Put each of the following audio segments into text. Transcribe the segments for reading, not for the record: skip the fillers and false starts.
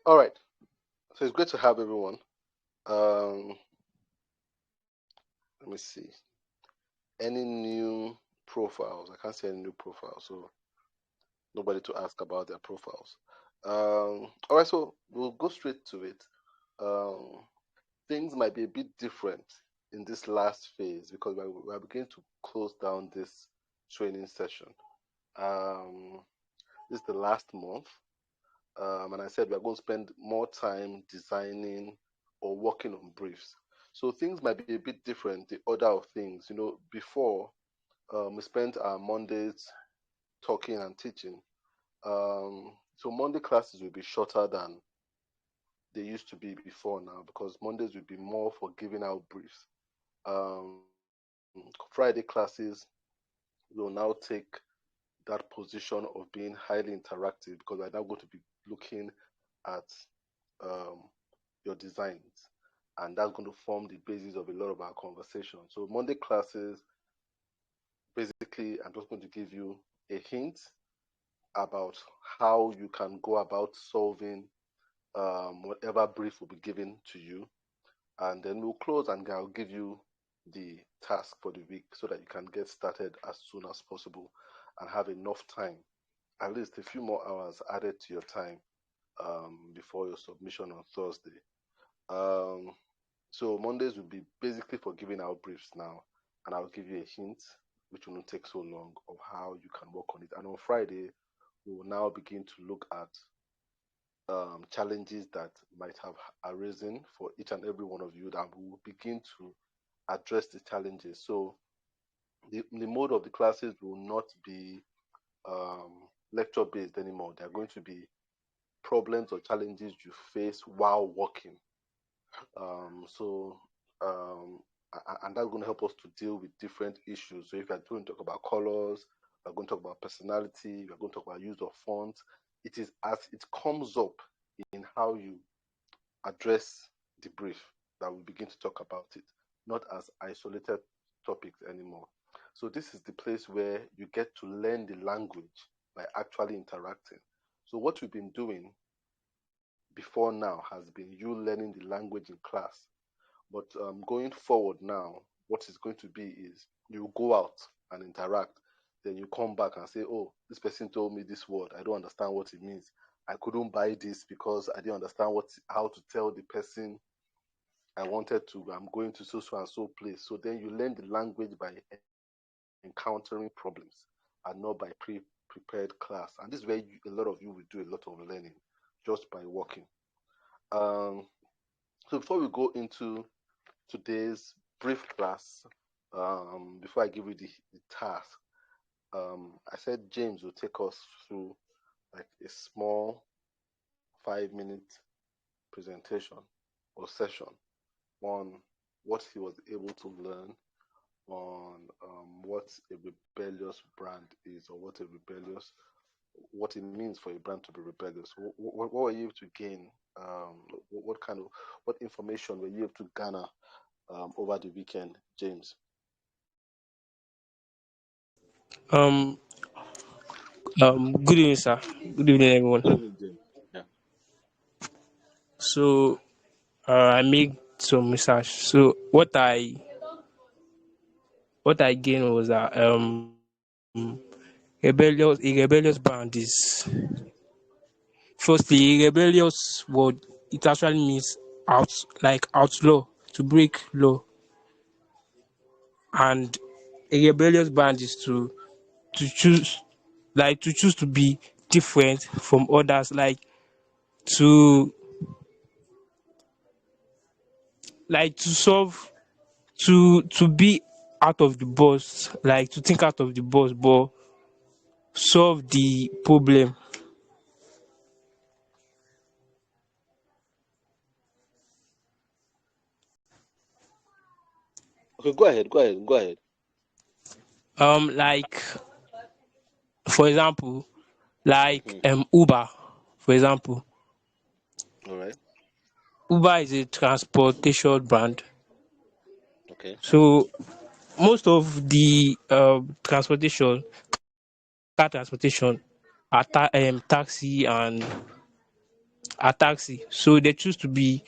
All right. So it's great to have everyone. Um, let me see. Any new profiles? I can't see any new profiles, so nobody to ask about their profiles. All right, so we'll go straight to it. Um, things might be a bit different in this last phase because we're beginning to close down this training session. Um, this is the last month, and I said we're going to spend more time designing or working on briefs. So things might be a bit different, the order of things. Before we spent our Mondays talking and teaching. So Monday classes will be shorter than they used to be before now because Mondays will be more for giving out briefs. Friday classes will now take that position of being highly interactive because we're now going to be looking at um, your designs, and that's going to form the basis of a lot of our conversation. So Monday classes, basically, I'm just going to give you a hint about how you can go about solving whatever brief will be given to you, and then we'll close and I'll give you the task for the week so that you can get started as soon as possible and have enough time, at least a few more hours added to your time before your submission on Thursday. Um, so Mondays will be basically for giving out briefs now, and I'll give you a hint, which will not take so long, of how you can work on it. And on Friday, we will now begin to look at challenges that might have arisen for each and every one of you, that we will begin to address the challenges. So the mode of the classes will not be lecture based anymore. They're going to be problems or challenges you face while working. So, um, and that's going to help us to deal with different issues. So, if you're going to talk about colors, we're going to talk about personality, we're going to talk about use of fonts. It is as it comes up in how you address the brief that we begin to talk about it, not as isolated topics anymore. So, this is the place where you get to learn the language by actually interacting. So, what we've been doing before now has been you learning the language in class. But going forward now, what is going to be is you go out and interact. Then you come back and say, oh, this person told me this word. I don't understand what it means. I couldn't buy this because I didn't understand how to tell the person I wanted to. I'm going to so and so place. So then you learn the language by encountering problems and not by prepared class. And this is where a lot of you will do a lot of learning just by working. Um, so before we go into today's brief class, before I give you the task, I said James will take us through like a small 5 minute presentation or session on what he was able to learn on what a rebellious brand is, or what it means for a brand to be rebellious. What were you able to gain? What information were you able to garner over the weekend, James? Um, Good evening, sir. Good evening, Good everyone. evening, James. Yeah. So, I made some research. So, what I gained was that a rebellious band is firstly a rebellious word. It actually means outlaw, to break law, and a rebellious band is to choose to choose to be different from others, to to solve to be out of the box, to think out of the box, but solve the problem. Okay, go ahead. Go ahead. Go ahead. Like for example, Hmm. Uber. For example, All right. Uber is a transportation brand. Okay. So most of the car transportation are taxi and a taxi, so they choose to be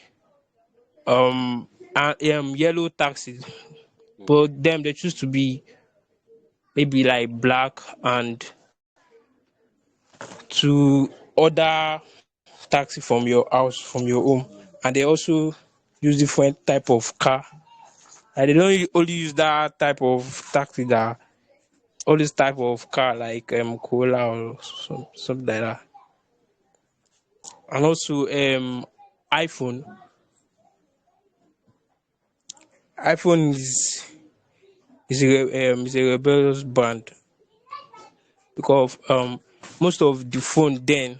yellow taxis, Mm, but them they choose to be maybe like black and to order taxi from your house, from your home. And they also use different type of car, and they don't only use that type of taxi, that all this type of car like Cola or something like that. And also iPhone. iPhone is a rebellious brand, because most of the phone then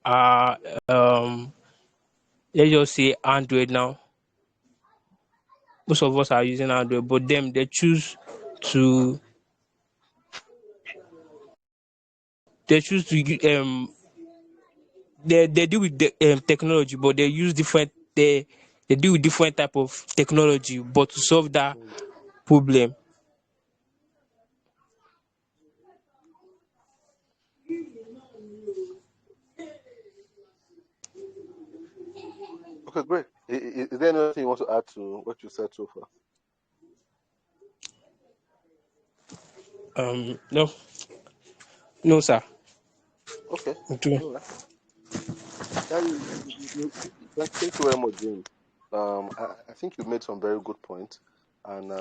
are um let's just say Android now. Most of us are using Android, but them to they choose to they deal with the technology, but they deal with different type of technology, but to solve that mm. problem. Okay, great. Is there anything you want to add to what you said so far? No, no, sir. Okay. Okay. All right. Yeah, thank you very much, James. I think you made some very good points, and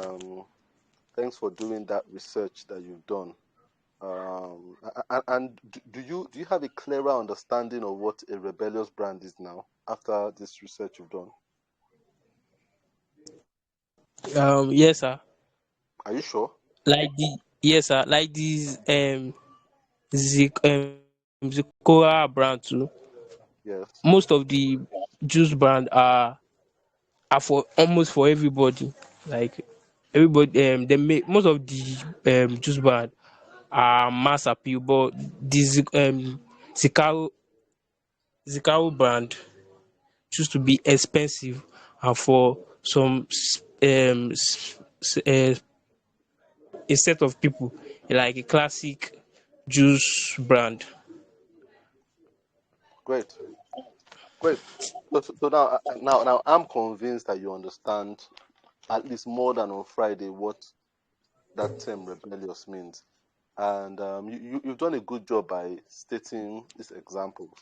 thanks for doing that research that you've done. And do you have a clearer understanding of what a rebellious brand is now after this research you've done? Yes, sir. Are you sure? Like the Yes, sir. Like these Zikora brand too. Yes. Most of the juice brand are for almost for everybody. Like everybody, they make most of the juice brand are mass appeal, but this Zikaro brand choose to be expensive and for some a set of people, like a classic juice brand. Great. Great. So now I'm convinced that you understand at least more than on Friday what that term rebellious means. And you've done a good job by stating these examples.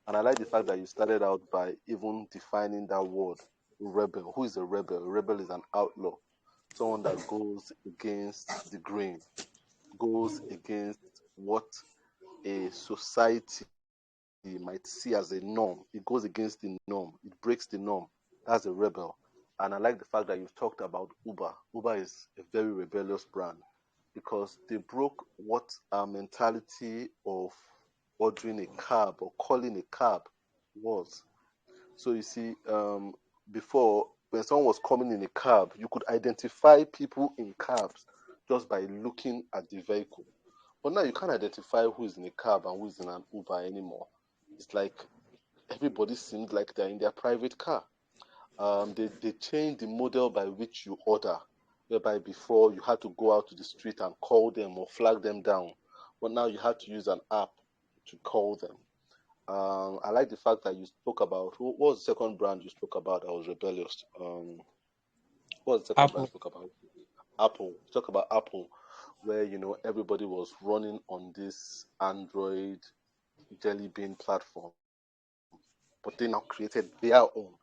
And I like the fact that you started out by even defining that word, rebel. Who is a rebel? A rebel is an outlaw, someone that goes against the grain, goes against what a society might see as a norm. It goes against the norm, it breaks the norm. That's a rebel. And I like the fact that you've talked about Uber. Uber is a very rebellious brand because they broke what our mentality of ordering a cab or calling a cab was. So you see, before when someone was coming in a cab, you could identify people in cabs just by looking at the vehicle. But now you can't identify who is in a cab and who is in an Uber anymore. It's like everybody seems like they're in their private car. They changed the model by which you order, whereby before you had to go out to the street and call them or flag them down, but now you have to use an app to call them. I like the fact that you spoke about what was the second brand you spoke about that was rebellious. What was the second brand Apple. you spoke about? Apple. Talk about Apple, where everybody was running on this Android Jelly Bean platform, but they now created their own,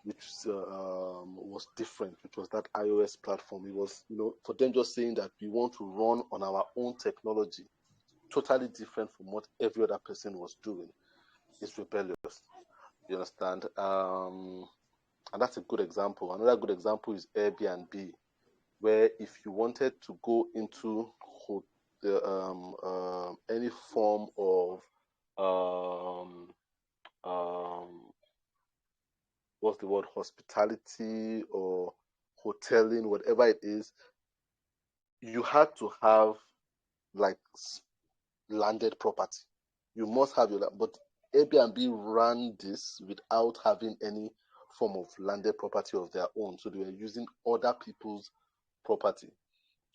which was different, which was that iOS platform. It was, for them just saying that we want to run on our own technology, totally different from what every other person was doing. It's rebellious. You understand? And that's a good example. Another good example is Airbnb, where if you wanted to go into any form of um, um, what's the word, hospitality or hoteling, whatever it is, you had to have like landed property. You must have your land. But Airbnb ran this without having any form of landed property of their own. So they were using other people's property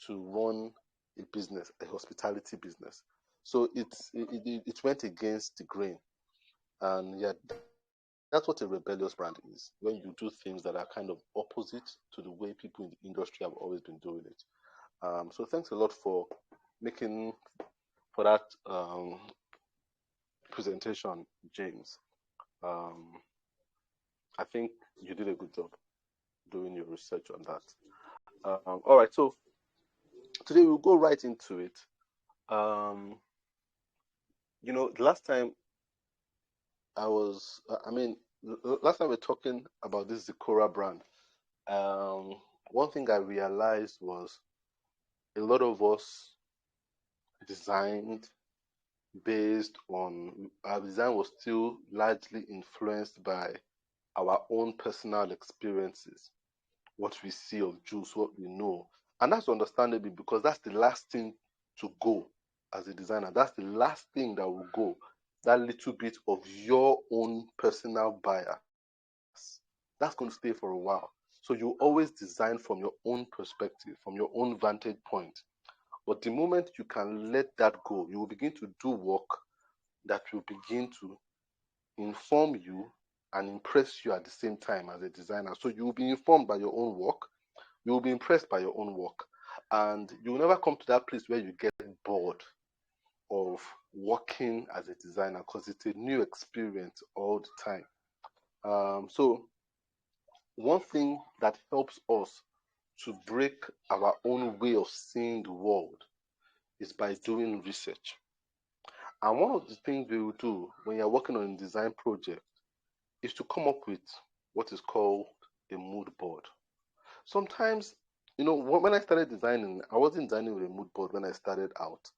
to run a business, a hospitality business. So it went against the grain. And yeah, that's what a rebellious brand is, when you do things that are kind of opposite to the way people in the industry have always been doing it. So thanks a lot for making for that presentation, James. Um, I think you did a good job doing your research on that. All right, so today we'll go right into it. Um, the last time last time we were talking about this Zikora brand. Um, One thing I realized was a lot of us designed based on our design was still largely influenced by our own personal experiences, what we see of Jews, what we know. And that's understandable because that's the last thing to go as a designer. That's the last thing that will go. That little bit of your own personal bias. That's going to stay for a while. So you always design from your own perspective, from your own vantage point. But the moment you can let that go, you will begin to do work that will begin to inform you and impress you at the same time as a designer. So you will be informed by your own work, you will be impressed by your own work, and you will never come to that place where you get bored of working as a designer because it's a new experience all the time. So one thing that helps us to break our own way of seeing the world is by doing research. And one of the things we will do when you're working on a design project is to come up with what is called a mood board. Sometimes, when I started designing, I wasn't designing with a mood board when I started out.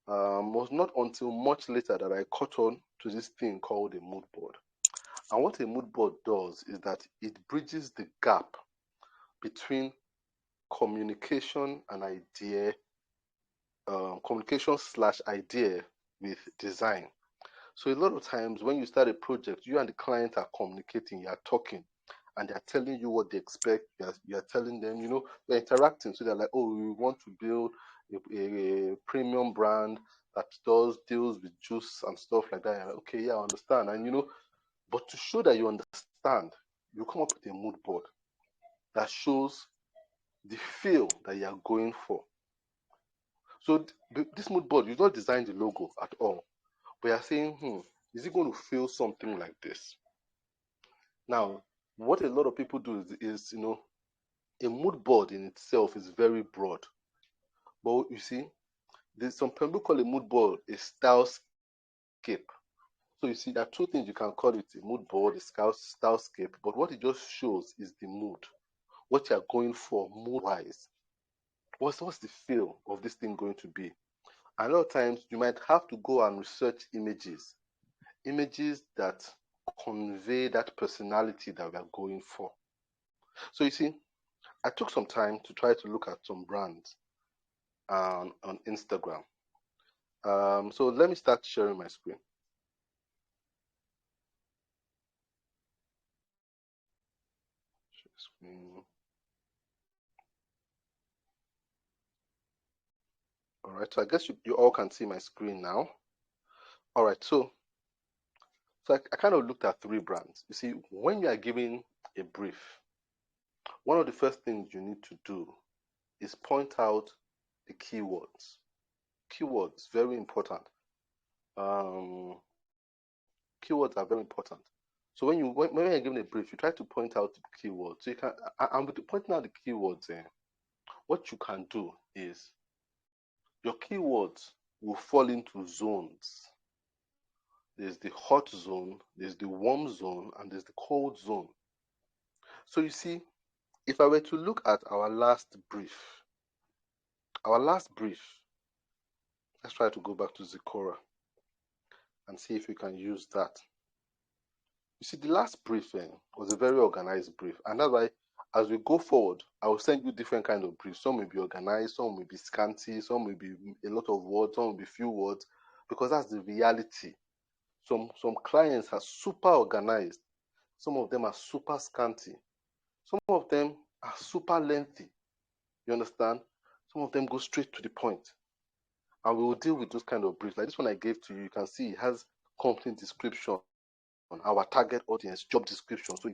It was not until much later that I caught on to this thing called a mood board. And what a mood board does is that it bridges the gap between communication and idea, communication slash idea with design. So a lot of times when you start a project, you and the client are communicating, you are talking, and they're telling you what they expect. You're telling them, you're interacting. So they're like, oh, we want to build a premium brand that deals with juice and stuff like that. Like, okay, yeah, I understand. And but to show that you understand, you come up with a mood board that shows the feel that you are going for. So this mood board, you don't design the logo at all. But you're saying, is it going to feel something like this? Now, what a lot of people do is a mood board in itself is very broad. But you see, there's some people call a mood board a stylescape. So you see, there are two things you can call it: a mood board, a stylescape. But what it just shows is the mood, what you're going for mood-wise. What's the feel of this thing going to be? And a lot of times you might have to go and research images that convey that personality that we are going for. So you see, I took some time to try to look at some brands on Instagram. So let me start sharing my screen. Share screen. All right, so I guess you all can see my screen now. All right, so I kind of looked at three brands. You see, when you are giving a brief, one of the first things you need to do is point out the keywords. Keywords, very important. Um, Keywords are very important. So when you're given a brief, you try to point out the keywords. So you can, and with pointing out the keywords, what you can do is your keywords will fall into zones. There's the hot zone, there's the warm zone, and there's the cold zone. So you see, if I were to look at our last brief, let's try to go back to Zikora and see if we can use that. You see, the last briefing was a very organized brief, and that's why as we go forward, I will send you different kind of briefs. Some may be organized, some may be scanty, some may be a lot of words, some may be few words, because that's the reality. Some clients are super organized, some of them are super scanty, some of them are super lengthy. You understand? Some of them go straight to the point, and we will deal with those kind of briefs. Like this one I gave to you, you can see it has company description, our target audience, job description. So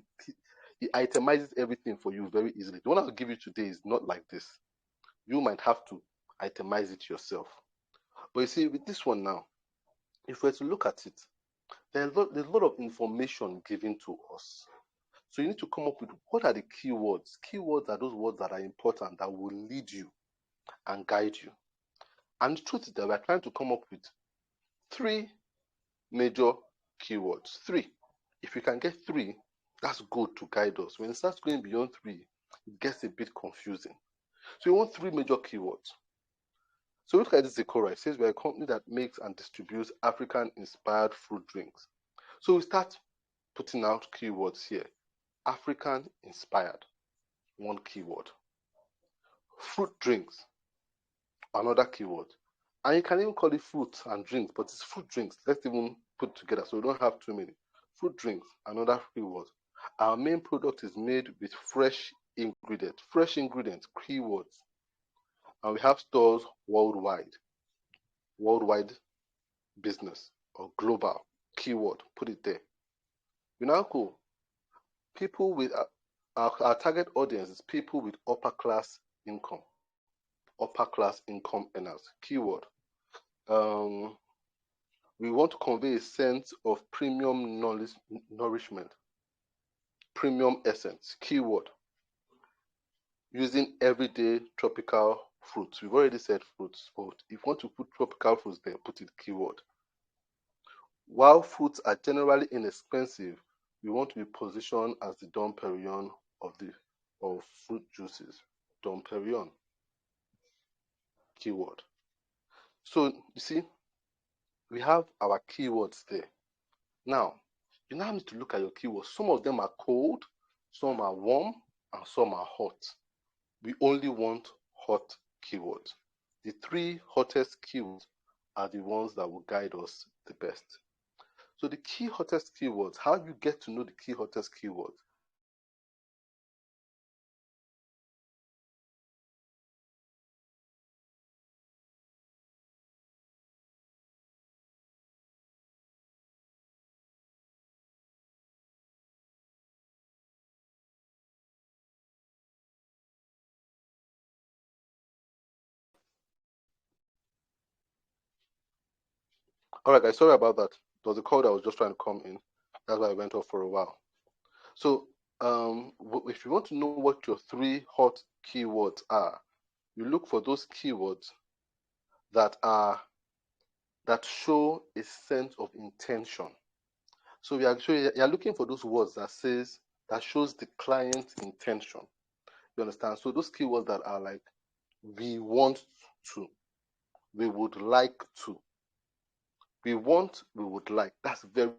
it itemizes everything for you very easily. The one I'll give you today is not like this. You might have to itemize it yourself. But you see, with this one now, if we're to look at it, there's a lot of information given to us. So you need to come up with what are the keywords. Keywords are those words that are important, that will lead you and guide you. And the truth is that we're trying to come up with 3 major keywords. 3. If you can get 3, that's good to guide us. When it starts going beyond 3, it gets a bit confusing. So you want 3 major keywords. So look at this Zecora. It says we're a company that makes and distributes African-inspired fruit drinks. So we start putting out keywords here. African-inspired, one keyword. Fruit drinks, another keyword. And you can even call it fruit and drinks, but it's fruit drinks. Let's even put together so we don't have too many. Fruit drinks, another keyword. Our main product is made with fresh ingredients. Fresh ingredients, keywords. And we have stores worldwide. Worldwide business or global, keyword, put it there. You now go. People with our target audience is people with upper class income earners, keyword. We want to convey a sense of premium nourishment, premium essence, keyword. Using everyday tropical fruits. We've already said fruits, but if you want to put tropical fruits there, put it keyword. While fruits are generally inexpensive, we want to be positioned as the Dom Perignon of fruit juices. Dom Perignon, keyword. So you see, we have our keywords there. Now, you now need to look at your keywords. Some of them are cold, some are warm, and some are hot. We only want hot keywords. The 3 hottest keywords are the ones that will guide us the best. So the key hottest keywords, how you get to know the key hottest keywords? All right, guys, sorry about that. There was a call that was just trying to come in. That's why I went off for a while. So if you want to know what your 3 hot keywords are, you look for those keywords that show a sense of intention. So you're looking for those words that shows the client's intention. You understand? So those keywords that are like, we want to, we would like to, we want, we would like. That's very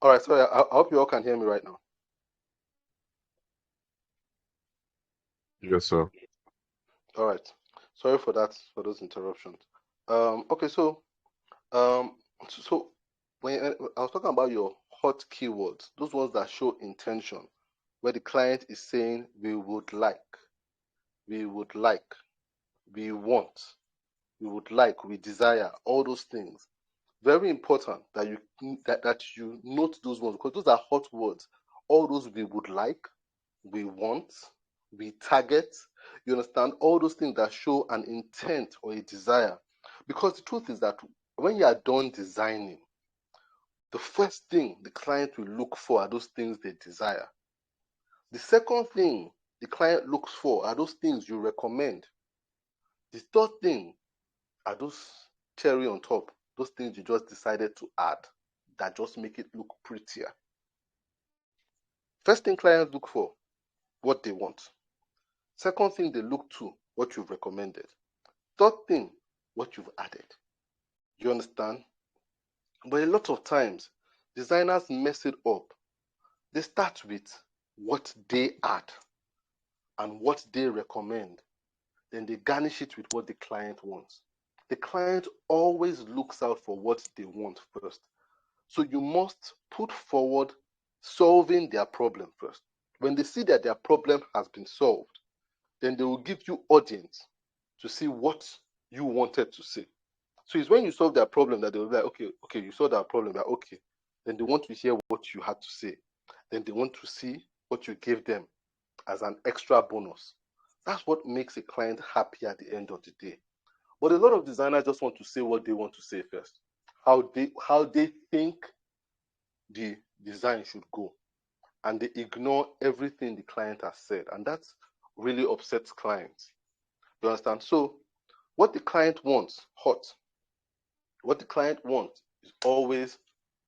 all right. Sorry, I hope you all can hear me right now. Yes, sir. All right. Sorry for that, for those interruptions. Okay, so um, when I was talking about your hot keywords, those ones that show intention, where the client is saying, we would like, we would like, we want, we would like, we desire, all those things. Very important that you note those ones, because those are hot words. All those we would like, we want, we target. You understand? All those things that show an intent or a desire. Because the truth is that when you are done designing, the first thing the client will look for are those things they desire. The second thing the client looks for are those things you recommend. The third thing are those cherry on top, those things you just decided to add that just make it look prettier. First thing clients look for, what they want. Second thing they look to, what you've recommended. Third thing, what you've added. You understand? But a lot of times, designers mess it up. They start with what they add and what they recommend. Then they garnish it with what the client wants. The client always looks out for what they want first. So you must put forward solving their problem first. When they see that their problem has been solved, then they will give you audience to see what you wanted to say. So it's when you solve their problem that they will be like, okay, you solved that problem, like, okay. Then they want to hear what you had to say. Then they want to see what you gave them as an extra bonus. That's what makes a client happy at the end of the day. But a lot of designers just want to say what they want to say first, how they think the design should go, and they ignore everything the client has said, and that really upsets clients. You understand? So what the client wants, hot. What the client wants is always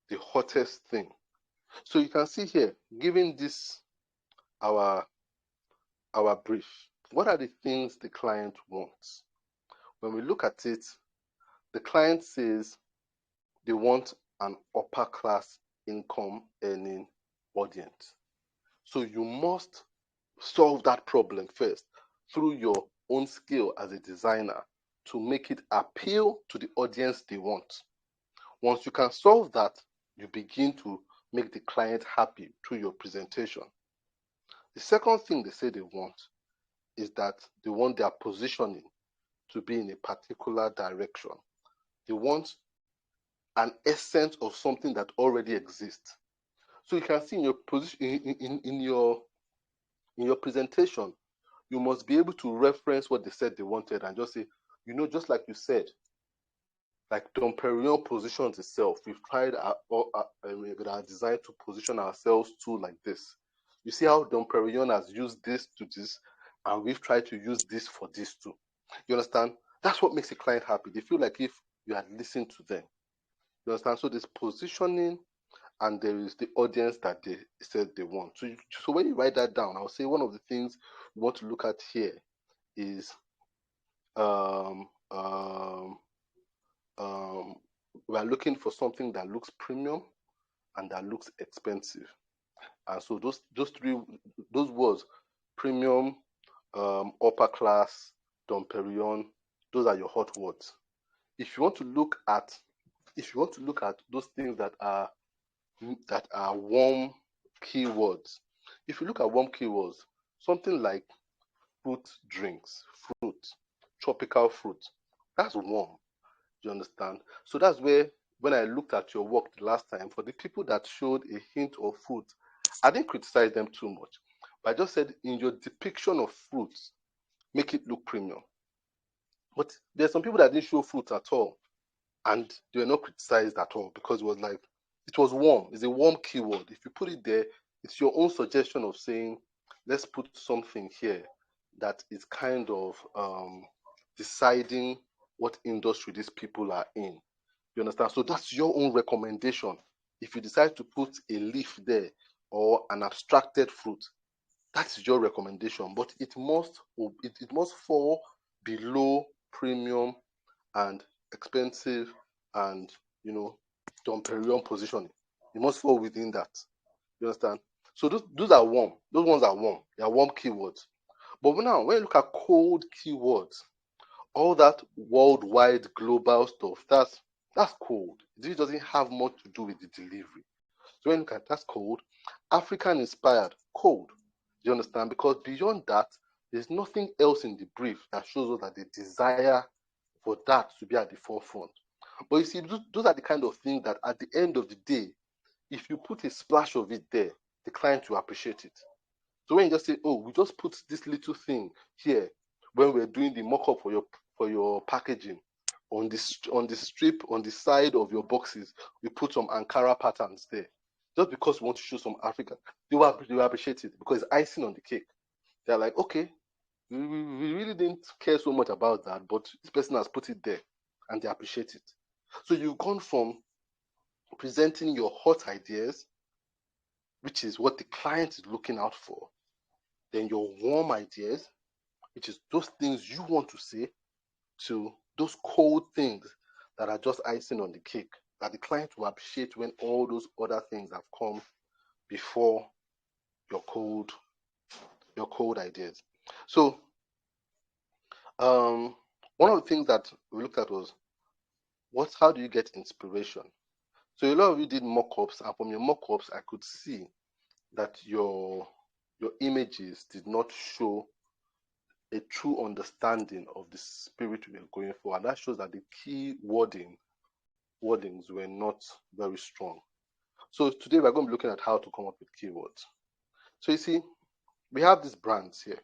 the hottest thing. So you can see here, given this our brief, what are the things the client wants? When we look at it, the client says they want an upper class income earning audience. So you must solve that problem first through your own skill as a designer to make it appeal to the audience they want. Once you can solve that, you begin to make the client happy through your presentation. The second thing they say they want is that they want their positioning to be in a particular direction. They want an essence of something that already exists. So you can see in your position in your presentation, you must be able to reference what they said they wanted and just say, just like you said, like Dom Perignon positions itself. We've tried our design to position ourselves too like this. You see how Dom Perignon has used this to this, and we've tried to use this for this too. You understand? That's what makes a client happy. They feel like if you had listened to them. You understand? So there's positioning and there is the audience that they said they want. So when you write that down, I'll say one of the things you want to look at here is we are looking for something that looks premium and that looks expensive. And so those words, premium, upper class, Dom Perignon, those are your hot words. If you want to look at those things that are warm keywords, if you look at warm keywords, something like fruit drinks, fruit, tropical fruit, that's warm. Do you understand? So that's where, when I looked at your work the last time, for the people that showed a hint of fruit, I didn't criticize them too much, but I just said in your depiction of fruits, make it look premium. But there's some people that didn't show fruit at all, and they were not criticized at all because it was warm. It's a warm keyword. If you put it there, it's your own suggestion of saying, let's put something here that is kind of deciding what industry these people are in. You understand? So that's your own recommendation. If you decide to put a leaf there or an abstracted fruit, that's your recommendation. But it must fall below premium and expensive and Dom Perignon positioning. You must fall within that. You understand? So those are warm. Those ones are warm. They are warm keywords. But now, when you look at cold keywords, all that worldwide global stuff, that's cold. It doesn't have much to do with the delivery. So when you look at that's cold, African inspired, cold. Do you understand? Because beyond that, there's nothing else in the brief that shows us that they desire for that to be at the forefront. But you see, those are the kind of things that at the end of the day, if you put a splash of it there, the client will appreciate it. So when you just say, oh, we just put this little thing here when we're doing the mock-up for your packaging, on the strip, on the side of your boxes, we put some Ankara patterns there. Just because we want to show some Africa, they will appreciate it because it's icing on the cake. They're like, okay, we really didn't care so much about that, but this person has put it there and they appreciate it. So you've gone from presenting your hot ideas, which is what the client is looking out for, then your warm ideas, which is those things you want to say, to those cold things that are just icing on the cake that the client will appreciate when all those other things have come before your cold ideas. So one of the things that we looked at was how do you get inspiration? So a lot of you did mock-ups, and from your mock-ups, I could see that your images did not show a true understanding of the spirit we are going for, and that shows that the key wordings were not very strong. So today we're going to be looking at how to come up with keywords. So you see, we have these brands here.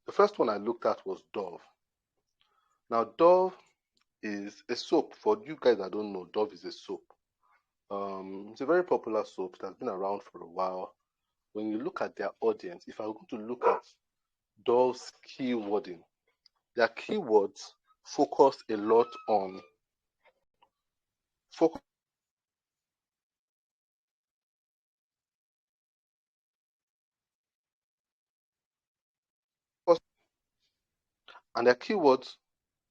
The first one I looked at was Dove. Now Dove is a soap. For you guys that don't know, Dove is a soap. It's a very popular soap that's been around for a while. When you look at their audience, if I'm going to look at Dove's keywording, their keywords focus a lot on and their keywords,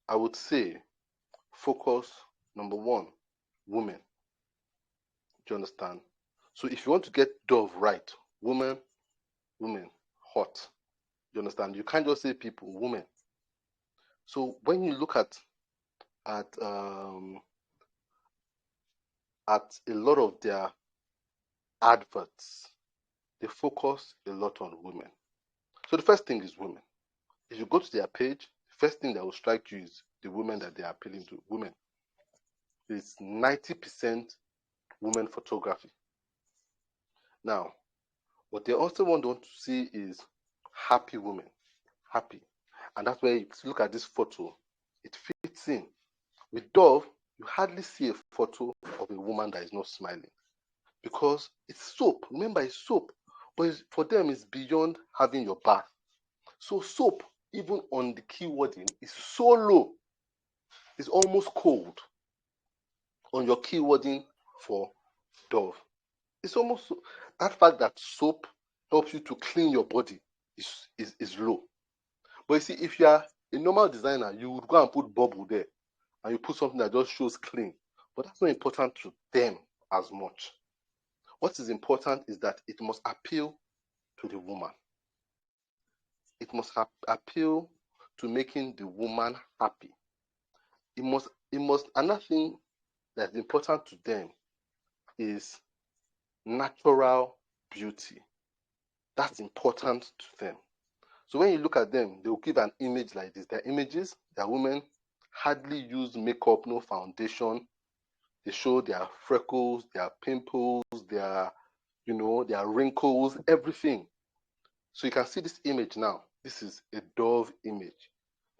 I would say, focus number one, women. Do you understand? So if you want to get Dove right, women, hot. Do you understand? You can't just say people, women. So when you look at a lot of their adverts, they focus a lot on women. So the first thing is women. If you go to their page, the first thing that will strike you is the women that they are appealing to. Women. It's 90% women photography. Now, what they also want to see is happy women. Happy. And that's where you look at this photo, it fits in. With Dove, you hardly see a photo of a woman that is not smiling because it's soap. Remember, it's soap. But for them, it's beyond having your bath. So soap, even on the keywording, is so low. It's almost cold on your keywording for Dove. It's almost so, that fact that soap helps you to clean your body is low. But you see, if you are a normal designer, you would go and put bubble there and you put something that just shows clean. But that's not important to them as much. What is important is that it must appeal to the woman. It must appeal to making the woman happy. It must another thing that's important to them is natural beauty. That's important to them. So when you look at them, they will give an image like this. Their images, their women hardly use makeup, no foundation. They show their freckles, their pimples, their wrinkles, everything. So you can see this image now. This is a Dove image.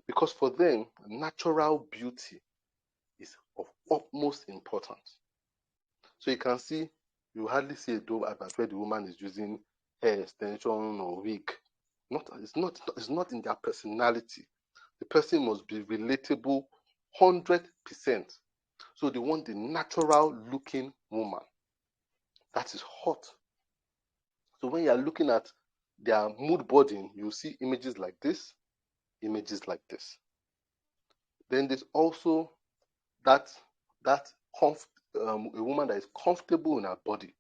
Because for them, natural beauty is of utmost importance. So you can see, you hardly see a Dove advert where the woman is using hair extension or wig. It's not in their personality. The person must be relatable 100%. So they want the natural looking woman that is hot. So when you are looking at their mood boarding, you see images like this, images like this. Then there's also a woman that is comfortable in her body.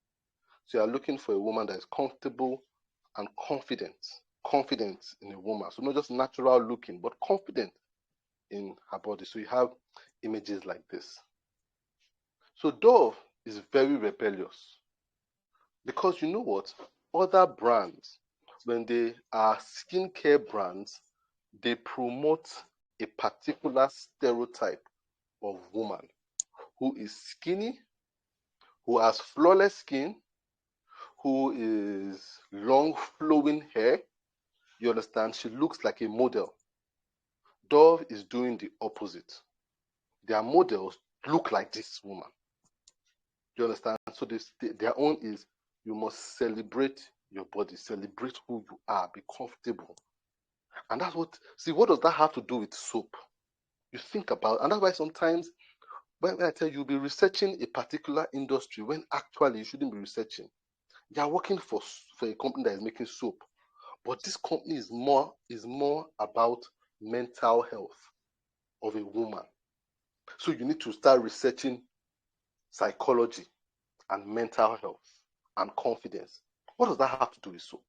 So you are looking for a woman that is comfortable and confident in a woman. So not just natural looking, but confident in her body. So you have images like this. So Dove is very rebellious because you know what? Other brands, when they are skincare brands, they promote a particular stereotype of woman who is skinny, who has flawless skin, who is long flowing hair. You understand? She looks like a model. Dove is doing the opposite. Their models look like this woman. Do you understand? So their own is, you must celebrate your body, celebrate who you are, be comfortable. And that's what does that have to do with soap? You think about, and that's why sometimes when I tell you, be researching a particular industry when actually you shouldn't be researching. You are working for a company that is making soap, but this company is more about mental health. of a woman. So you need to start researching psychology and mental health and confidence. What does that have to do with soap?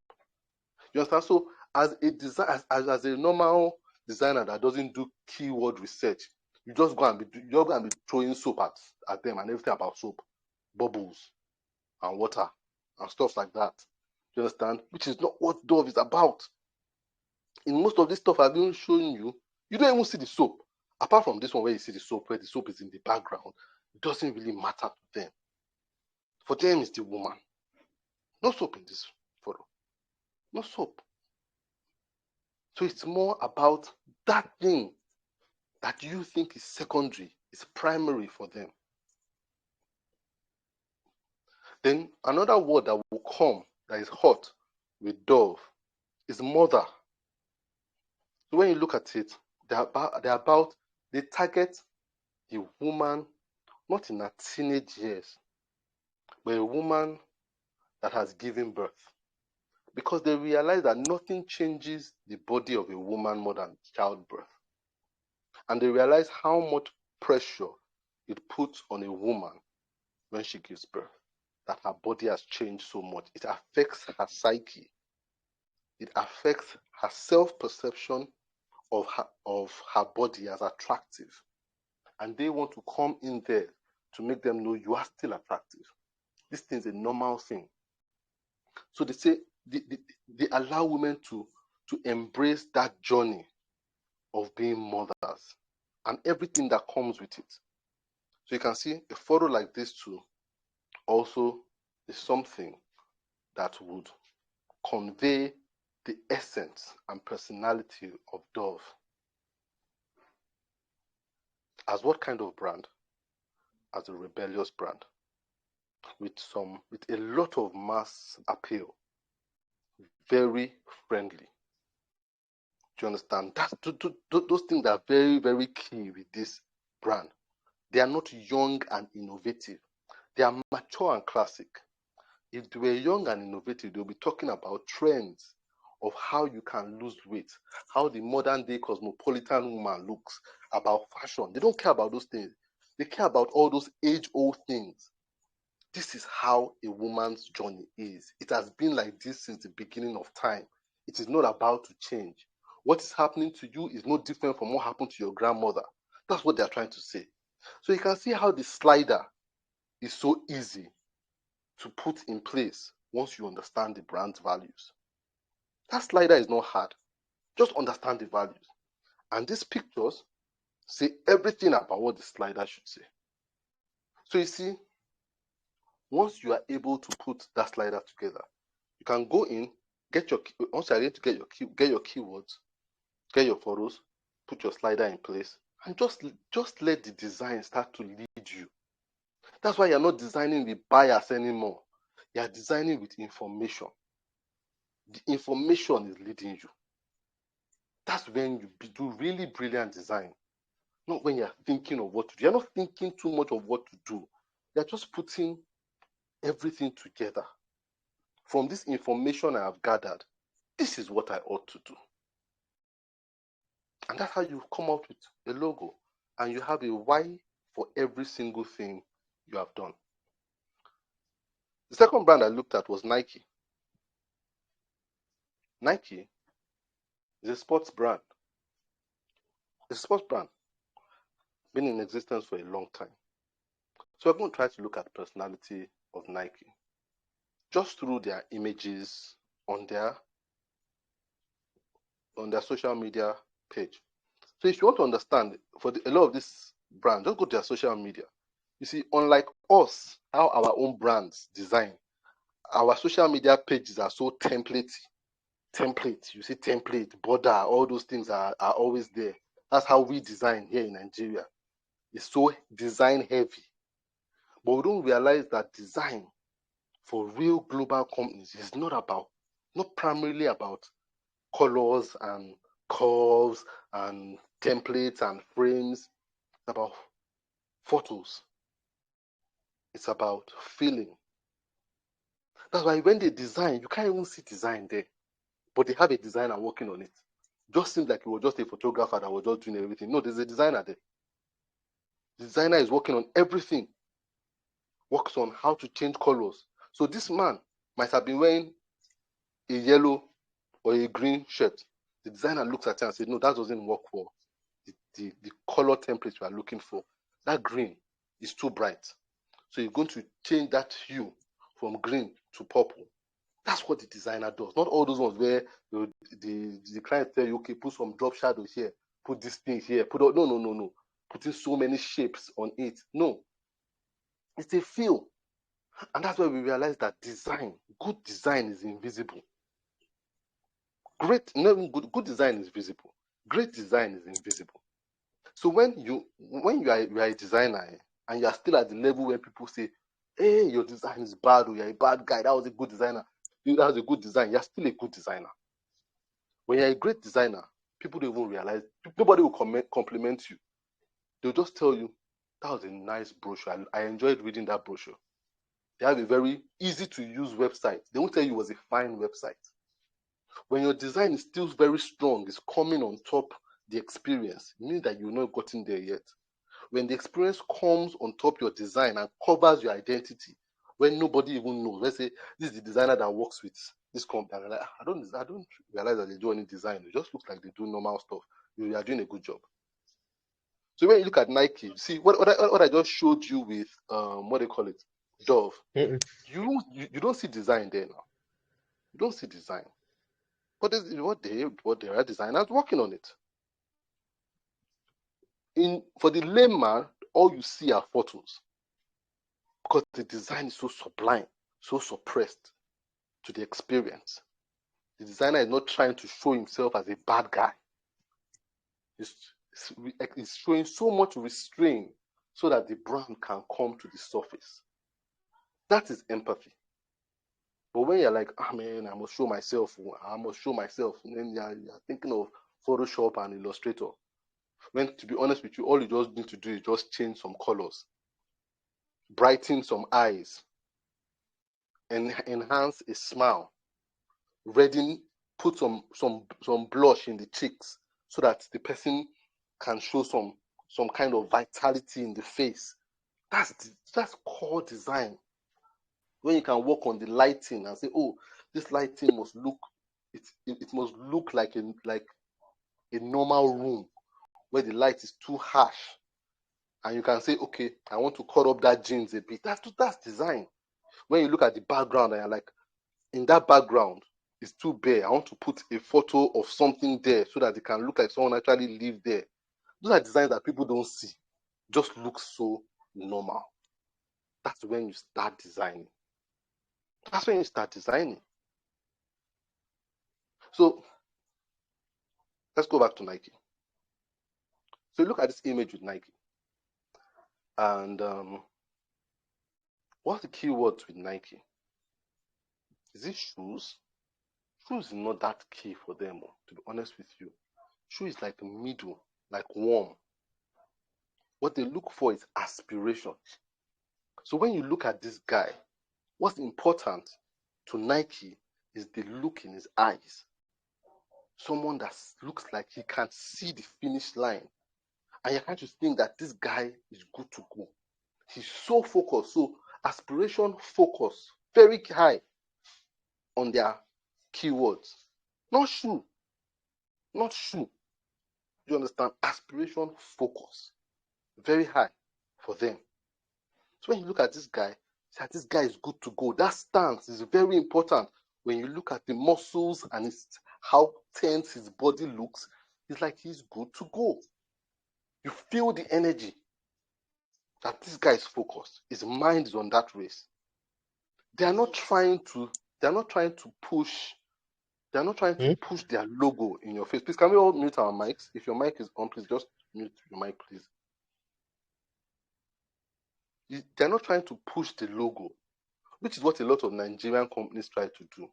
You understand? So as a as a normal designer that doesn't do keyword research, you just go and be throwing soap at them and everything about soap, bubbles and water and stuff like that. You understand? Which is not what Dove is about. In most of this stuff I've been showing you, you don't even see the soap. Apart from this one where you see the soap, where the soap is in the background, it doesn't really matter to them. For them, it's the woman. No soap in this photo. No soap. So it's more about that thing that you think is secondary, is primary for them. Then another word that will come that is hot with Dove is mother. So when you look at it, they target the woman not in her teenage years, but a woman that has given birth. Because they realize that nothing changes the body of a woman more than childbirth. And they realize how much pressure it puts on a woman when she gives birth, that her body has changed so much. It affects her psyche. It affects her self-perception of her body as attractive. And they want to come in there to make them know you are still attractive. This thing is a normal thing. So they say they allow women to embrace that journey of being mothers and everything that comes with it. So you can see a photo like this too also is something that would convey the essence and personality of Dove. As what kind of brand? As a rebellious brand with a lot of mass appeal, very friendly. Do you understand? Those things are very, very key with this brand. They are not young and innovative. They are mature and classic. If they were young and innovative, they'll be talking about trends of how you can lose weight, how the modern day cosmopolitan woman looks, about fashion. They don't care about those things. They care about all those age-old things. This is how a woman's journey is. It has been like this since the beginning of time. It is not about to change. What is happening to you is no different from what happened to your grandmother. That's what they are trying to say. So you can see how the slider is so easy to put in place once you understand the brand's values. That slider is not hard. Just understand the values. And these pictures say everything about what the slider should say. So you see, once you are able to put that slider together, you can go in, once you are ready to get your keywords, get your photos, put your slider in place, and just let the design start to lead you. That's why you're not designing with bias anymore. You are designing with information. The information is leading you. That's when you do really brilliant design. Not when you're thinking of what to do. You're not thinking too much of what to do. You're just putting everything together. From this information I have gathered, this is what I ought to do. And that's how you come out with a logo. And you have a why for every single thing you have done. The second brand I looked at was Nike. Nike is a sports brand. It's a sports brand, been in existence for a long time. So we're going to try to look at the personality of Nike just through their images on their social media page. So if you want to understand, for a lot of this brand, just go to their social media. You see, unlike us, how our own brands design, our social media pages are so template. You see, template, border, all those things are always there. That's how we design here in Nigeria. It's so design heavy. But we don't realize that design for real global companies is not primarily about colors and curves and templates and frames. It's about photos. It's about feeling. That's why when they design, you can't even see design there. But they have a designer working on it. Just seems like he was just a photographer that was just doing everything. No, there's a designer there. The designer is working on everything, works on how to change colors. So this man might have been wearing a yellow or a green shirt. The designer looks at it and says, no, that doesn't work for the color template we are looking for. That green is too bright. So you're going to change that hue from green to purple. That's what the designer does. Not all those ones where the client tell you, okay, put some drop shadows here, put this thing here, no. Putting so many shapes on it. No. It's a feel. And that's why we realize that good design is invisible. Good design is visible. Great design is invisible. So when you are a designer and you are still at the level where people say, hey, your design is bad, or you're a bad guy, that was a good designer. That was a good design. You're still a good designer. When you're a great designer, people don't even realize, nobody will compliment you. They'll just tell you, that was a nice brochure. I enjoyed reading that brochure. They have a very easy to use website. They won't tell you it was a fine website. When your design is still very strong, it's coming on top the experience, it means that you've not gotten there yet. When the experience comes on top your design and covers your identity, when nobody even knows, let's say this is the designer that works with this company, like, I don't realize that they do any design. It just looks like they do normal stuff. You are doing a good job. So when you look at Nike, see what I just showed you with what they call it, Dove. You don't see design there now. You don't see design. But there are designers working on it. For the layman, all you see are photos because the design is so sublime, so suppressed to the experience. The designer is not trying to show himself as a bad guy. He's showing so much restraint so that the brand can come to the surface. That is empathy. But when you're like, man, I must show myself, and then you're thinking of Photoshop and Illustrator. When, to be honest with you, all you just need to do is just change some colors, brighten some eyes, and enhance a smile. Put some blush in the cheeks so that the person can show some kind of vitality in the face. That's core design. When you can work on the lighting and say, oh, this lighting must look, it must look like a normal room where the light is too harsh, and you can say, okay, I want to cut up that jeans a bit. That's design. When you look at the background and you're like, in that background, it's too bare. I want to put a photo of something there so that it can look like someone actually lived there. Those are designs that people don't see. Just looks so normal. That's when you start designing. That's when you start designing. So let's go back to Nike. So look at this image with Nike. And what's the keywords with Nike? Is it shoes? Shoes is not that key for them, to be honest with you. Shoe is like middle, like warm. What they look for is aspiration. So when you look at this guy, what's important to Nike is the look in his eyes. Someone that looks like he can see the finish line. And you can't just think that this guy is good to go. He's so focused. So aspiration, focus, very high on their keywords. Not shoe. Not shoe. You understand? Aspiration, focus. Very high for them. So when you look at this guy, this guy is good to go. That stance is very important. When you look at the muscles and how tense his body looks, it's like he's good to go. You feel the energy that this guy is focused. His mind is on that race. They are not trying to push their logo in your face. Please, can we all mute our mics? If your mic is on, please just mute your mic, please. They're not trying to push the logo, which is what a lot of Nigerian companies try to do.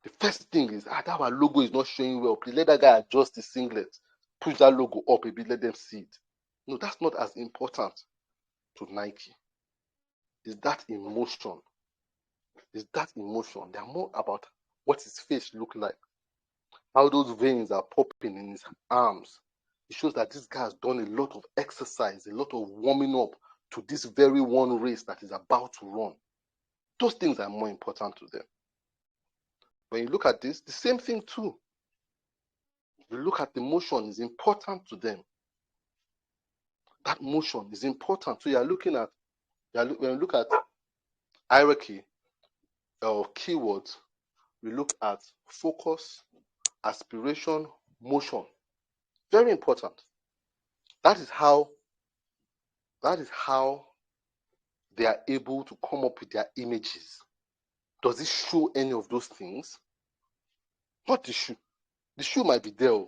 The first thing is, that our logo is not showing well. Please let that guy adjust the singlet. Push that logo up a bit, let them see it. No, that's not as important to Nike. It's that emotion. It's that emotion. They're more about what his face look like. how those veins are popping in his arms. It shows that this guy has done a lot of exercise, a lot of warming up to this very one race that is about to run. Those things are more important to them. When you look at this, the same thing too. You look at the motion is important to them. That motion is important. So when you look at hierarchy or keywords, we look at focus, aspiration, motion. Very important. That is how they are able to come up with their images. Does it show any of those things? Not the shoe. The shoe might be there,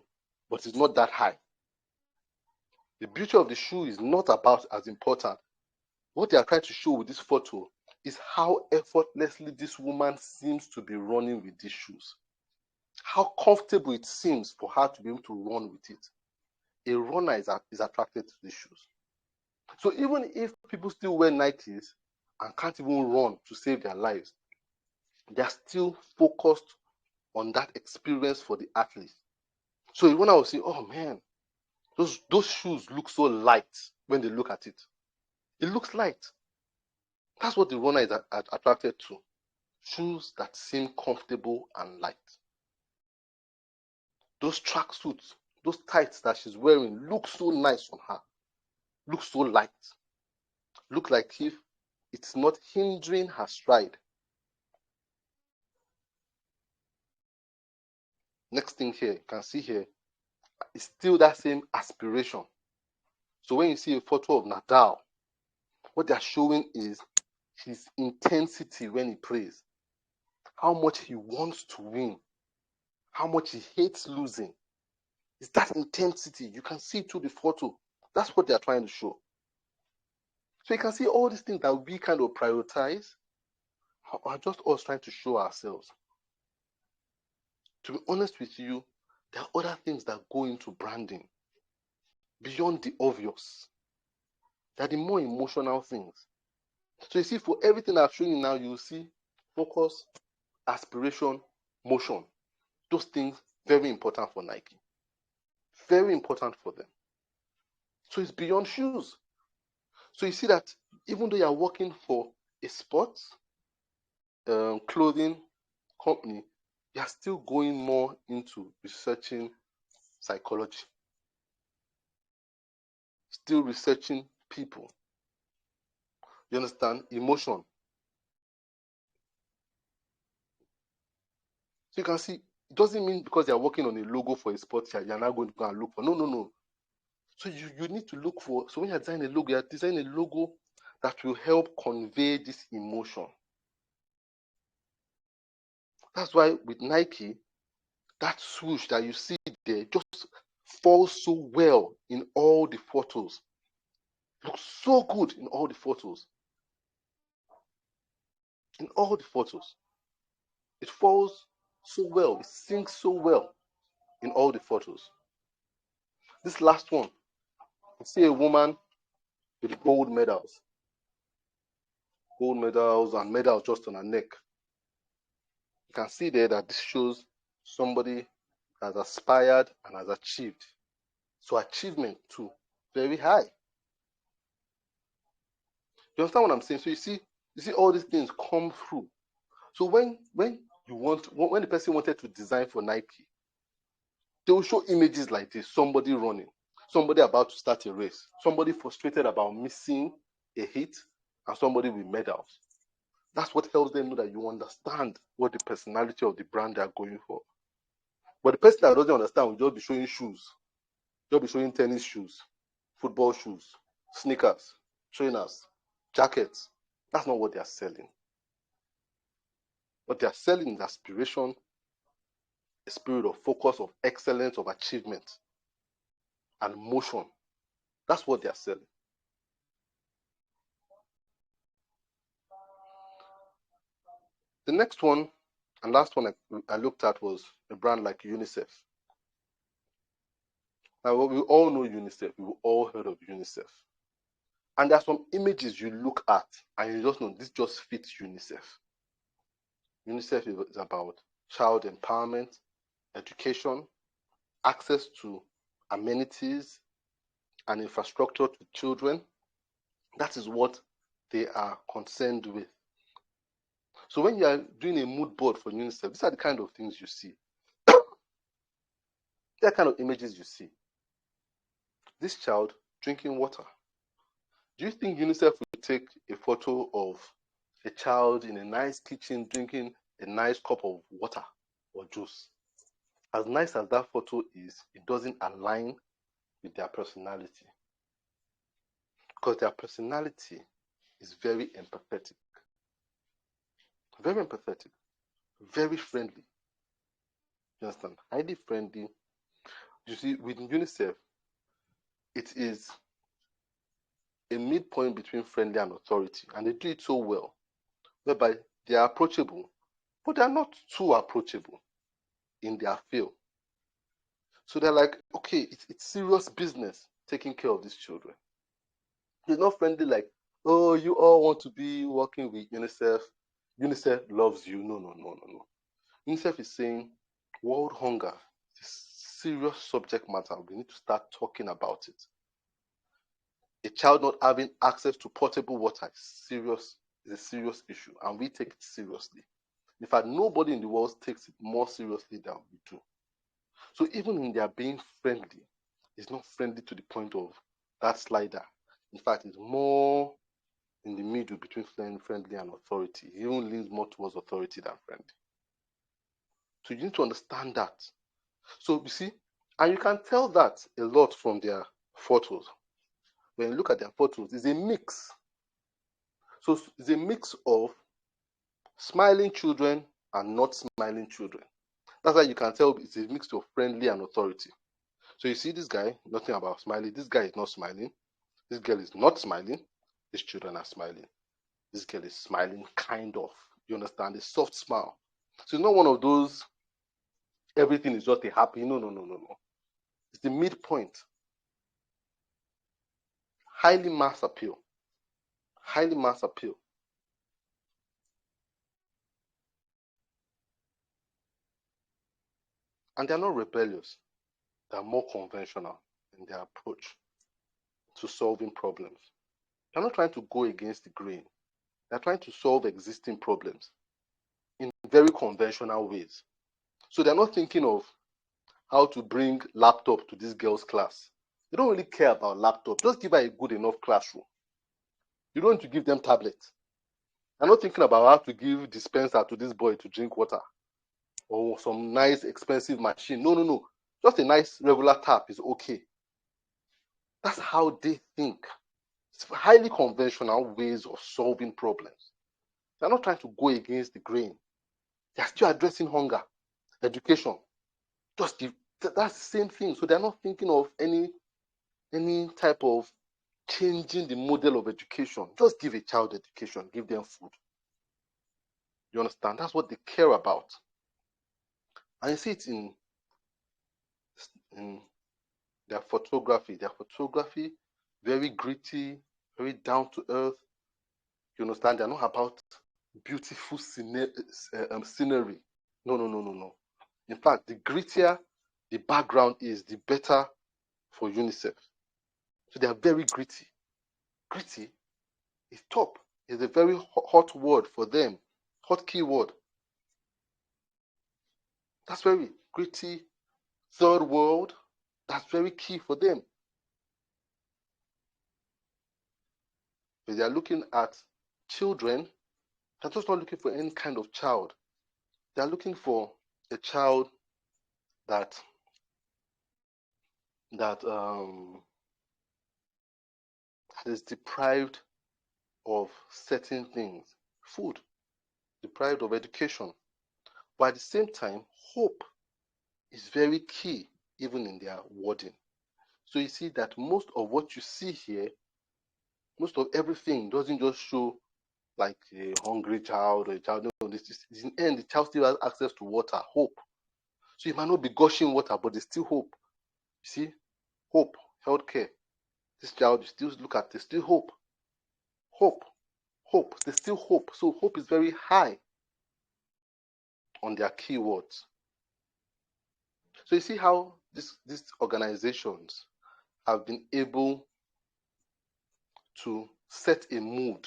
but it's not that high. The beauty of the shoe is not about as important. What they are trying to show with this photo is how effortlessly this woman seems to be running with these shoes. How comfortable it seems for her to be able to run with it. A runner is attracted to these shoes. So even if people still wear Nikes and can't even run to save their lives, they are still focused on that experience for the athlete. So when I was saying, oh man, those shoes look so light when they look at it. It looks light. That's what the runner is attracted to. Shoes that seem comfortable and light. Those tracksuits, those tights that she's wearing look so nice on her. Look so light. Look like if it's not hindering her stride. Next thing here, you can see here, it's still that same aspiration. So when you see a photo of Nadal, what they're showing is his intensity when he plays. How much he wants to win. How much he hates losing. It's that intensity. You can see through the photo. That's what they're trying to show. So you can see all these things that we kind of prioritize are just us trying to show ourselves. To be honest with you, there are other things that go into branding beyond the obvious. They are the more emotional things. So you see, for everything I've shown you now, you will see focus, aspiration, motion. Those things very important for Nike. Very important for them. So it's beyond shoes. So you see that even though you are working for a sports clothing company, you are still going more into researching psychology. Still researching people. You understand? Emotion. So you can see, it doesn't mean because you're working on a logo for a sports shirt, you're not going to go and look for. No. So you need to look for, so when you're designing a logo, you're designing a logo that will help convey this emotion. That's why with Nike, that swoosh that you see there just falls so well in all the photos. Looks so good in all the photos. In all the photos. It falls so well. It syncs so well in all the photos. This last one, you see a woman with gold medals and medals just on her neck. You can see there that this shows somebody has aspired and has achieved. So achievement too, very high. You understand what I'm saying? So you see all these things come through. So when the person wanted to design for Nike, they will show images like this: somebody running, somebody about to start a race, somebody frustrated about missing a hit, and somebody with medals. That's what helps them know that you understand what the personality of the brand they are going for. But the person that doesn't understand will just be showing shoes. They'll be showing tennis shoes, football shoes, sneakers, trainers, jackets. That's not what they are selling. What they are selling is aspiration, a spirit of focus, of excellence, of achievement, and motion. That's what they are selling. The next one and last one I looked at was a brand like Unicef. Now, we all know Unicef. We've all heard of Unicef. And there are some images you look at and you just know this just fits Unicef. Unicef is about child empowerment. education, access to amenities and infrastructure to children. That is what they are concerned with. So when you are doing a mood board for UNICEF, these are the kind of things you see. These are the kind of images you see. This child drinking water. Do you think UNICEF will take a photo of a child in a nice kitchen drinking a nice cup of water or juice? As nice as that photo is, it doesn't align with their personality. Because their personality is very empathetic, very friendly. You understand? Highly friendly. You see, with UNICEF, it is a midpoint between friendly and authority, and they do it so well, whereby they are approachable, but they are not too approachable in their field. So they're like, okay, it's serious business taking care of these children. It's not friendly like, oh, you all want to be working with UNICEF. UNICEF loves you. No. UNICEF is saying world hunger is a serious subject matter. We need to start talking about it. A child not having access to potable water is a serious issue, and we take it seriously. In fact, nobody in the world takes it more seriously than we do. So even in their being friendly, it's not friendly to the point of that slider. In fact, it's more in the middle between friendly and authority. It even leans more towards authority than friendly. So you need to understand that. So you see, and you can tell that a lot from their photos. When you look at their photos, it's a mix. So it's a mix of smiling children and not smiling children. That's why you can tell it's a mix of friendly and authority. So you see this guy, nothing about smiling. This guy is not smiling. This girl is not smiling. These children are smiling. This girl is smiling, kind of. You understand? A soft smile. So it's not one of those, everything is just a happy. No. It's the midpoint. Highly mass appeal. Highly mass appeal. And they're not rebellious. They're more conventional in their approach to solving problems. They're not trying to go against the grain. They're trying to solve existing problems in very conventional ways. So they're not thinking of how to bring laptop to this girl's class. They don't really care about laptop. Just give her a good enough classroom. You don't need to give them tablets. They're not thinking about how to give dispenser to this boy to drink water or some nice expensive machine. No. Just a nice regular tap is okay. That's how they think. It's highly conventional ways of solving problems. They're not trying to go against the grain. They're still addressing hunger, education. That's the same thing. So they're not thinking of any type of changing the model of education. Just give a child education, give them food. You understand? That's what they care about. And you see it in their photography. Their photography, very gritty, very down to earth. You understand? They're not about beautiful scenery. No. In fact, the grittier the background is, the better for UNICEF. So they are very gritty. Gritty is top. It's a very hot word for them. Hot keyword. That's very gritty. Third world. That's very key for them. If they are looking at children, they're just not looking for any kind of child. They're looking for a child that is deprived of certain things, food, deprived of education. But at the same time, hope is very key, even in their wording. So you see that most of what you see here, most of everything doesn't just show like a hungry child or a child. No, in the end, the child still has access to water, hope. So you might not be gushing water, but there's still hope. You see, hope, healthcare. This child, you still look at, there's still hope. Hope. There's still hope. So hope is very high on their keywords. So you see how these organizations have been able to set a mood.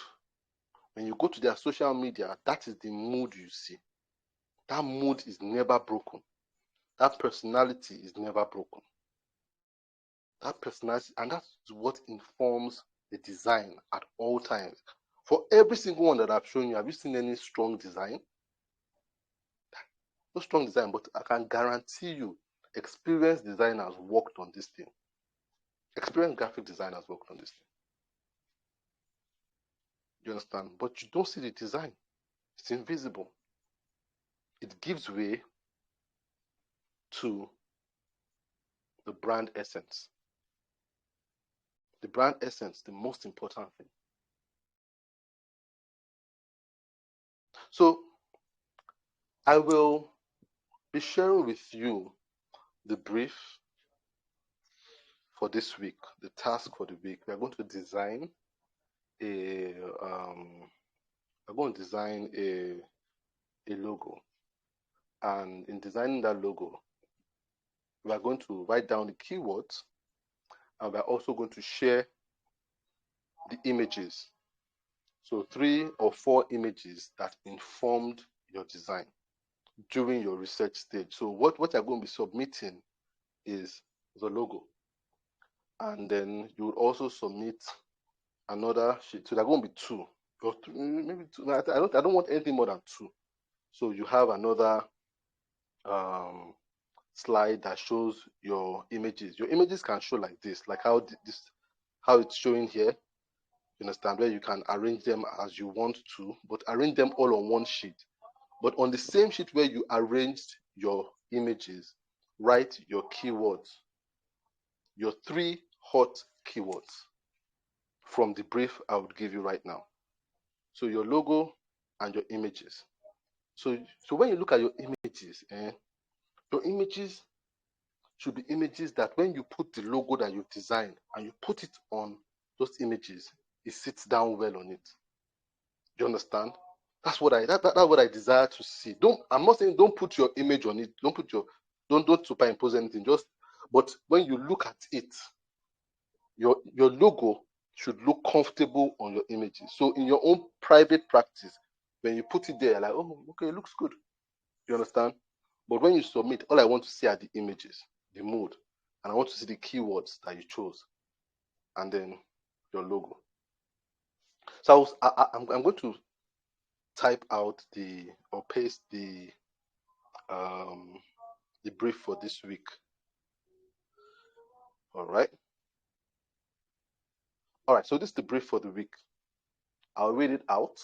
When you go to their social media, that is the mood you see. That mood is never broken. That personality is never broken. That personality, and that's what informs the design at all times. For every single one that I've shown you, have you seen any strong design? No strong design, but I can guarantee you, experienced designers worked on this thing. Experienced graphic designers worked on this thing. You understand? But you don't see the design. It's invisible. It gives way to the brand essence. The brand essence, the most important thing. So I will be sharing with you the brief for this week, the task for the week. We are going to design a a logo, and in designing that logo, we are going to write down the keywords, and we are also going to share the images. So 3 or 4 images that informed your design during your research stage. So what you're going to be submitting is the logo, and then you would also submit another sheet. So there are going to be 2 or maybe 2. I don't want anything more than 2. So you have another slide that shows your images. Your images can show like this, like how it's showing here. You understand, where you can arrange them as you want to, but arrange them all on one sheet. But on the same sheet where you arranged your images, write your keywords, your 3 hot keywords from the brief I would give you right now. So your logo and your images. So when you look at your images, your images should be images that when you put the logo that you've designed and you put it on those images, it sits down well on it. You understand? That's what I desire to see. I'm not saying don't put your image on it. Don't superimpose anything. But when you look at it, your logo should look comfortable on your images. So in your own private practice, when you put it there, like, oh, okay, it looks good. You understand? But when you submit, all I want to see are the images, the mood, and I want to see the keywords that you chose, and then your logo. So I'm going to type out or paste the brief for this week. All right. So this is the brief for the week. I'll read it out,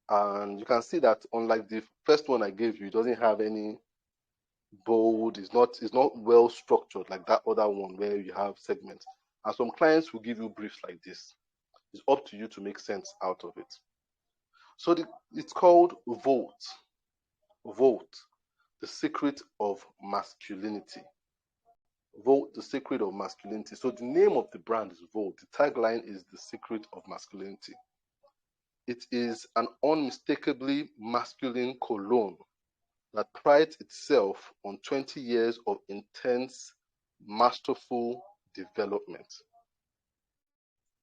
and you can see that unlike the first one I gave you, it doesn't have any bold. It's not well structured like that other one where you have segments. And some clients will give you briefs like this. It's up to you to make sense out of it. So it's called Vote. Vote, the secret of masculinity. Vote, the secret of masculinity. So the name of the brand is Vote. The tagline is the secret of masculinity. It is an unmistakably masculine cologne that prides itself on 20 years of intense, masterful development.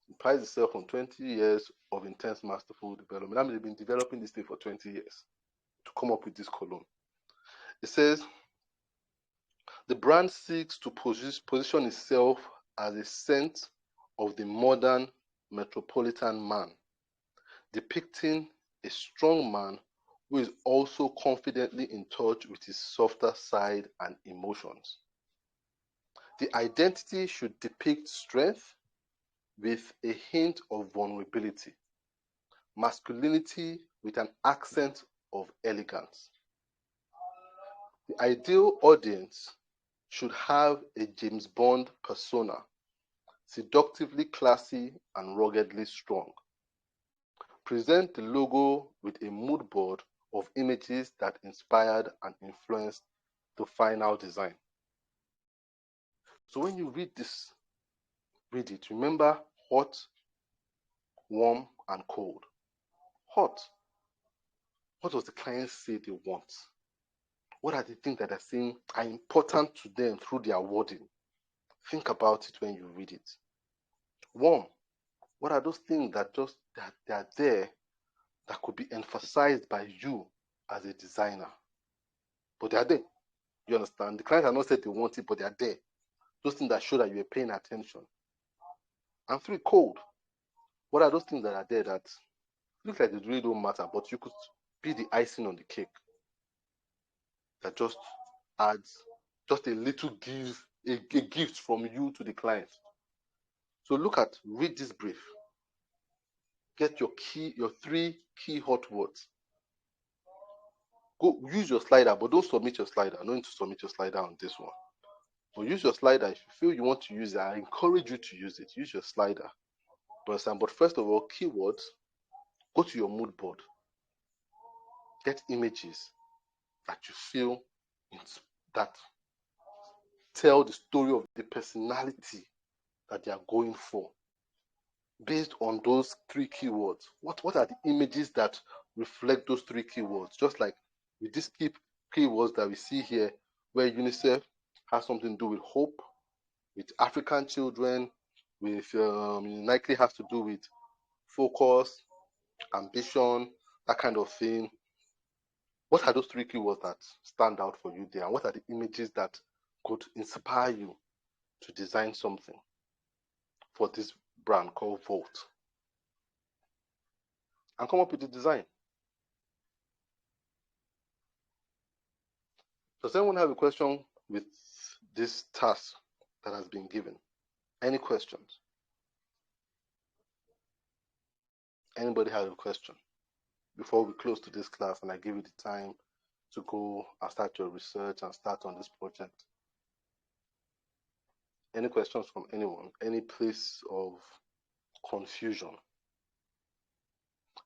It prides itself on 20 years of intense, masterful development. I mean, they've been developing this thing for 20 years to come up with this cologne. It says, the brand seeks to position itself as a scent of the modern metropolitan man, depicting a strong man who is also confidently in touch with his softer side and emotions. The identity should depict strength with a hint of vulnerability, masculinity with an accent of elegance. The ideal audience should have a James Bond persona, seductively classy and ruggedly strong. Present the logo with a mood board of images that inspired and influenced the final design. So when you read it, remember hot, warm, and cold. Hot. What does the client say they want? What are the things that are saying are important to them through their wording? Think about it when you read it. One, what are those things that they are there that could be emphasized by you as a designer? But they are there. You understand? The client has not said they want it, but they are there. Those things that show that you are paying attention. And three, code. What are those things that are there that look like they really don't matter, but you could be the icing on the cake that just adds just a little a gift from you to the client. So read this brief. Get your three key hot words. Go use your slider, but don't submit your slider. No need to submit your slider on this one. But use your slider if you feel you want to use it. I encourage you to use it. Use your slider. But first of all, keywords. Go to your mood board. Get images that you feel that tell the story of the personality that they are going for. Based on those three keywords, what are the images that reflect those three keywords? Just like with these keywords that we see here, where UNICEF has something to do with hope, with African children, with likely has to do with focus, ambition, that kind of thing. What are those three keywords that stand out for you there? And what are the images that could inspire you to design something for this brand called Volt? And come up with the design. Does anyone have a question with this task that has been given? Any questions? Anybody have a question before we close to this class and I give you the time to go and start your research and start on this project? Any questions from anyone? Any place of confusion?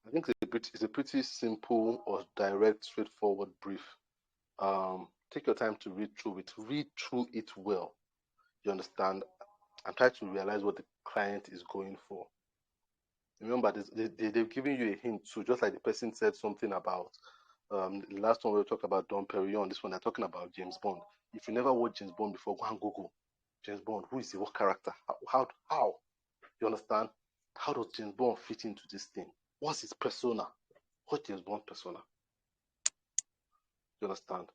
I think it's a pretty simple or direct, straightforward brief. Take your time to read through it. Read through it well. You understand? And try to realize what the client is going for. Remember, they've given you a hint too, just like the person said something about the last one we talked about Don Perignon. This one they're talking about James Bond. If you never watched James Bond before, go and Google James Bond. Who is he? What character? How? You understand? How does James Bond fit into this thing? What's his persona? What's James Bond persona? You understand?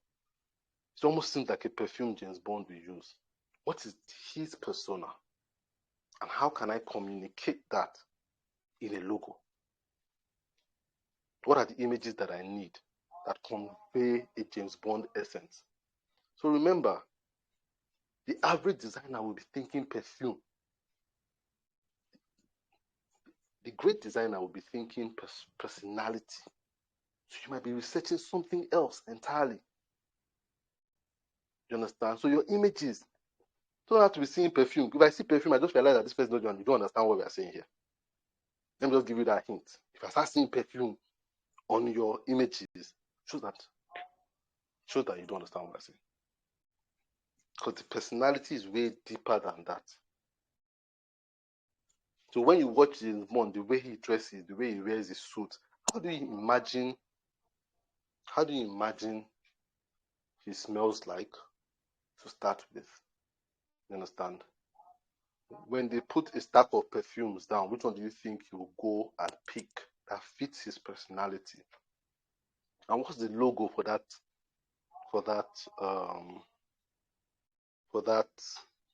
It almost seems like a perfume James Bond will use. What is his persona? And how can I communicate that in a logo? What are the images that I need that convey a James Bond essence? So remember, the average designer will be thinking perfume. The great designer will be thinking personality. So you might be researching something else entirely. You understand? So your images don't have to be seeing perfume. If I see perfume, I just realize that this person you don't understand what we are saying here. Let me just give you that hint. If I start seeing perfume on your images, shows that you don't understand what I'm saying. Because the personality is way deeper than that. So when you watch James Bond, the way he dresses, the way he wears his suit, how do you imagine he smells like to start with? You understand? When they put a stack of perfumes down, which one do you think he will go and pick that fits his personality? And what's the logo for that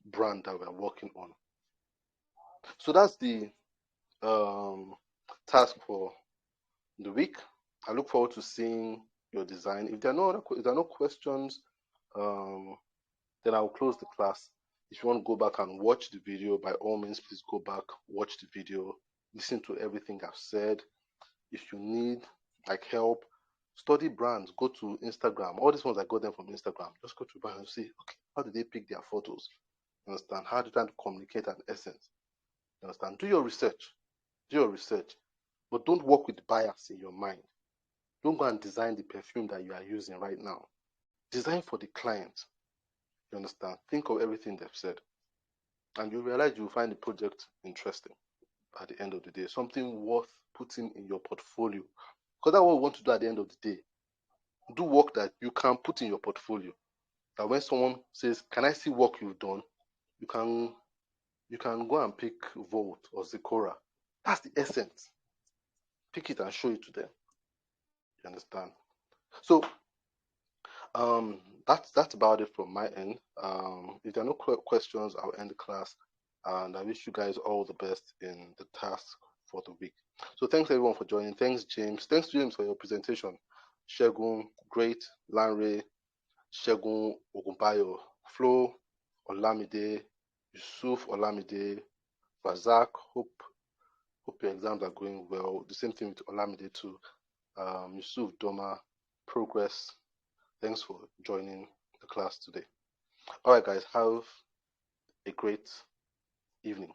brand that we're working on? So that's the task for the week. I look forward to seeing your design. If there are no questions, then I'll close the class. If you want to go back and watch the video, by all means, please go back, watch the video, listen to everything I've said. If you need like help, study brands, go to Instagram. All these ones I got them from Instagram. Just go to brands and see, okay, how do they pick their photos? You understand? How do they try to communicate an essence? You understand? Do your research. But don't work with bias in your mind. Don't go and design the perfume that you are using right now. Design for the client. You understand? Think of everything they've said. And you realize you'll find the project interesting at the end of the day. Something worth putting in your portfolio. Because that's what we want to do at the end of the day. do work that you can put in your portfolio. That when someone says, "Can I see work you've done?" you can go and pick Volt or Zecora. That's the essence. Pick it and show it to them. You understand? So that's about it from my end. If there are no questions, I'll end the class, and I wish you guys all the best in the task for the week. So thanks everyone for joining. Thanks James. Thanks James for your presentation. Shegun, great. Lanre, Shegun Ogunbayo, Flo Olamide, Yusuf Olamide, Razak. Hope your exams are going well. The same thing with Olamide too. Yusuf Doma, Progress. Thanks for joining the class today. All right, guys, have a great evening.